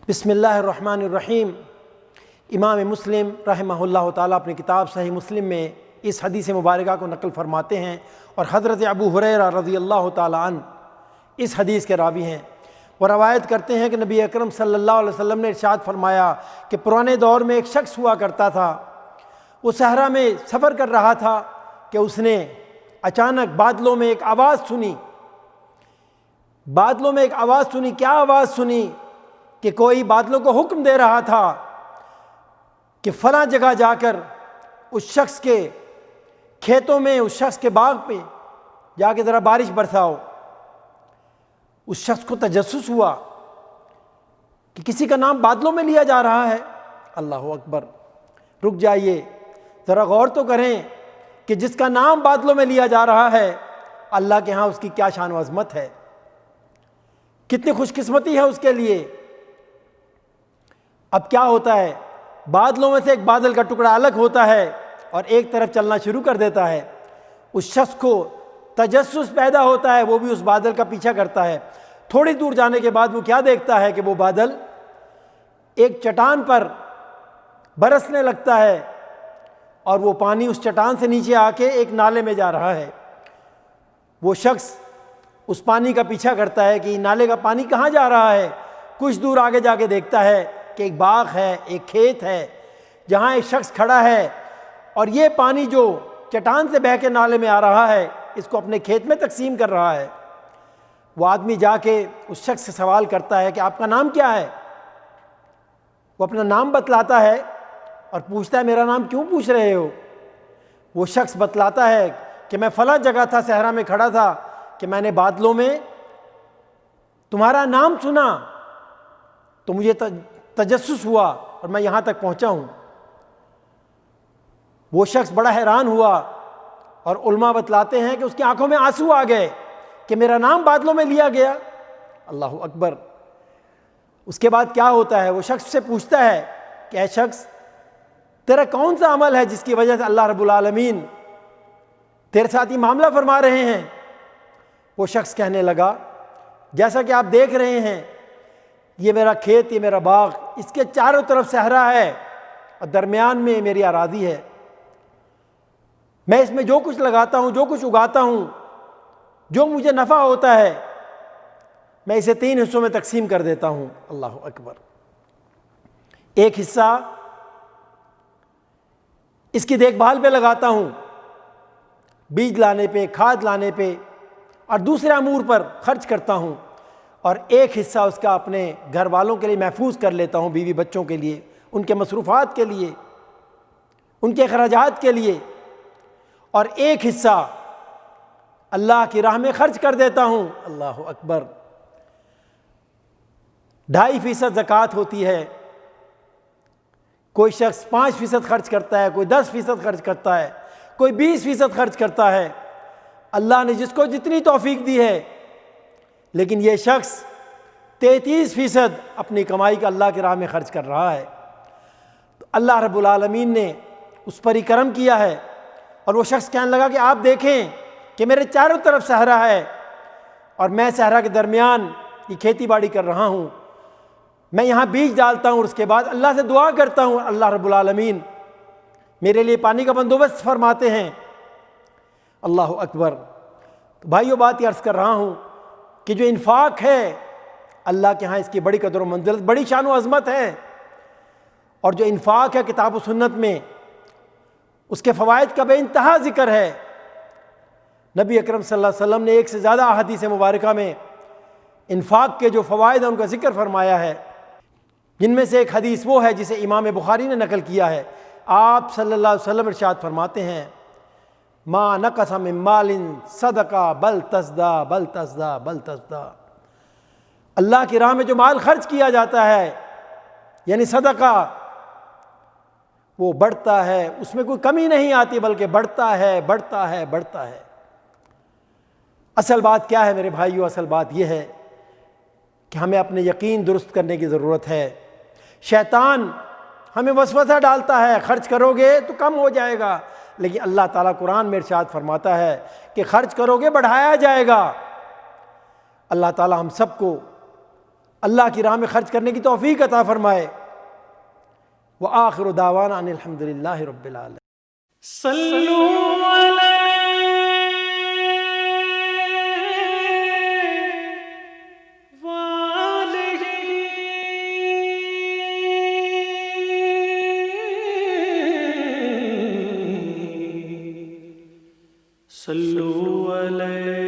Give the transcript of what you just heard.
بسم اللہ الرحمن الرحیم۔ امام مسلم رحمہ اللہ تعالیٰ اپنی کتاب صحیح مسلم میں اس حدیث مبارکہ کو نقل فرماتے ہیں، اور حضرت ابو ہریرہ رضی اللہ تعالیٰ عنہ اس حدیث کے راوی ہیں۔ وہ روایت کرتے ہیں کہ نبی اکرم صلی اللہ علیہ وسلم نے ارشاد فرمایا کہ پرانے دور میں ایک شخص ہوا کرتا تھا، وہ صحرا میں سفر کر رہا تھا کہ اس نے اچانک بادلوں میں ایک آواز سنی۔ بادلوں میں ایک آواز سنی، کیا آواز سنی؟ کہ کوئی بادلوں کو حکم دے رہا تھا کہ فلاں جگہ جا کر اس شخص کے کھیتوں میں، اس شخص کے باغ پہ جا کے ذرا بارش برساؤ۔ اس شخص کو تجسس ہوا کہ کسی کا نام بادلوں میں لیا جا رہا ہے۔ اللہ اکبر! رک جائیے، ذرا غور تو کریں کہ جس کا نام بادلوں میں لیا جا رہا ہے، اللہ کے ہاں اس کی کیا شان و عظمت ہے، کتنی خوش قسمتی ہے اس کے لیے۔ اب کیا ہوتا ہے، بادلوں میں سے ایک بادل کا ٹکڑا الگ ہوتا ہے اور ایک طرف چلنا شروع کر دیتا ہے۔ اس شخص کو تجسس پیدا ہوتا ہے، وہ بھی اس بادل کا پیچھا کرتا ہے۔ تھوڑی دور جانے کے بعد وہ کیا دیکھتا ہے کہ وہ بادل ایک چٹان پر برسنے لگتا ہے، اور وہ پانی اس چٹان سے نیچے آ کے ایک نالے میں جا رہا ہے۔ وہ شخص اس پانی کا پیچھا کرتا ہے کہ نالے کا پانی کہاں جا رہا ہے۔ کچھ دور آگے جا کے دیکھتا ہے کہ ایک باغ ہے، ایک کھیت ہے، جہاں ایک شخص کھڑا ہے، اور یہ پانی جو چٹان سے بہہ کے نالے میں آ رہا ہے، اس کو اپنے کھیت میں تقسیم کر رہا ہے۔ وہ آدمی جا کے اس شخص سے سوال کرتا ہے کہ آپ کا نام کیا ہے؟ وہ اپنا نام بتلاتا ہے اور پوچھتا ہے میرا نام کیوں پوچھ رہے ہو؟ وہ شخص بتلاتا ہے کہ میں فلاں جگہ تھا، صحرا میں کھڑا تھا، کہ میں نے بادلوں میں تمہارا نام سنا تو مجھے تجسس ہوا اور میں یہاں تک پہنچا ہوں۔ وہ شخص بڑا حیران ہوا، اور علماء بتلاتے ہیں کہ اس کی آنکھوں میں آنسو آ گئے کہ میرا نام بادلوں میں لیا گیا۔ اللہ اکبر! اس کے بعد کیا ہوتا ہے، وہ شخص سے پوچھتا ہے کہ اے شخص، تیرا کون سا عمل ہے جس کی وجہ سے اللہ رب العالمین تیرے ساتھ یہ معاملہ فرما رہے ہیں؟ وہ شخص کہنے لگا جیسا کہ آپ دیکھ رہے ہیں، یہ میرا کھیت، یہ میرا باغ، اس کے چاروں طرف صحرا ہے اور درمیان میں میری اراضی ہے۔ میں اس میں جو کچھ لگاتا ہوں، جو کچھ اگاتا ہوں، جو مجھے نفع ہوتا ہے، میں اسے 3 حصوں میں تقسیم کر دیتا ہوں۔ اللہ اکبر! ایک حصہ اس کی دیکھ بھال پہ لگاتا ہوں، بیج لانے پہ، کھاد لانے پہ، اور دوسرے امور پر خرچ کرتا ہوں، اور ایک حصہ اس کا اپنے گھر والوں کے لیے محفوظ کر لیتا ہوں، بیوی بچوں کے لیے، ان کے مصروفات کے لیے، ان کے اخراجات کے لیے، اور ایک حصہ اللہ کی راہ میں خرچ کر دیتا ہوں۔ اللہ اکبر! 2.5% زکوٰۃ ہوتی ہے۔ کوئی شخص 5% خرچ کرتا ہے، کوئی 10% خرچ کرتا ہے، کوئی 20% خرچ کرتا ہے۔ اللہ نے جس کو جتنی توفیق دی ہے، لیکن یہ شخص 33% اپنی کمائی کا اللہ کی راہ میں خرچ کر رہا ہے۔ تو اللہ رب العالمین نے اس پر ہی کرم کیا ہے، اور وہ شخص کہنے لگا کہ آپ دیکھیں کہ میرے چاروں طرف صحرا ہے، اور میں صحرا کے درمیان یہ کھیتی باڑی کر رہا ہوں۔ میں یہاں بیج ڈالتا ہوں، اور اس کے بعد اللہ سے دعا کرتا ہوں، اللہ رب العالمین میرے لیے پانی کا بندوبست فرماتے ہیں۔ اللہ اکبر! تو بھائیو، بات یہ عرض کر رہا ہوں کہ جو انفاق ہے، اللہ کے ہاں اس کی بڑی قدر و منزلت، بڑی شان و عظمت ہے۔ اور جو انفاق ہے، کتاب و سنت میں اس کے فوائد کا بے انتہا ذکر ہے۔ نبی اکرم صلی اللہ علیہ وسلم نے 1 سے زیادہ احادیث مبارکہ میں انفاق کے جو فوائد ہیں ان کا ذکر فرمایا ہے، جن میں سے ایک حدیث وہ ہے جسے امام بخاری نے نقل کیا ہے۔ آپ صلی اللہ علیہ وسلم ارشاد فرماتے ہیں ما نقص من مال صدقہ بل تزدا بل تزدا بل تزدا۔ اللہ کی راہ میں جو مال خرچ کیا جاتا ہے، یعنی صدقہ، وہ بڑھتا ہے، اس میں کوئی کمی نہیں آتی، بلکہ بڑھتا ہے، بڑھتا ہے، بڑھتا ہے۔ اصل بات کیا ہے میرے بھائیو؟ اصل بات یہ ہے کہ ہمیں اپنے یقین درست کرنے کی ضرورت ہے۔ شیطان ہمیں وسوسہ ڈالتا ہے، خرچ کرو گے تو کم ہو جائے گا، لیکن اللہ تعالیٰ قرآن میں ارشاد فرماتا ہے کہ خرچ کرو گے بڑھایا جائے گا۔ اللہ تعالیٰ ہم سب کو اللہ کی راہ میں خرچ کرنے کی توفیق عطا فرمائے۔ وآخر دعوانا ان الحمدللہ رب العالمین۔ صلوا علیہ وآلہ صلوا علیہ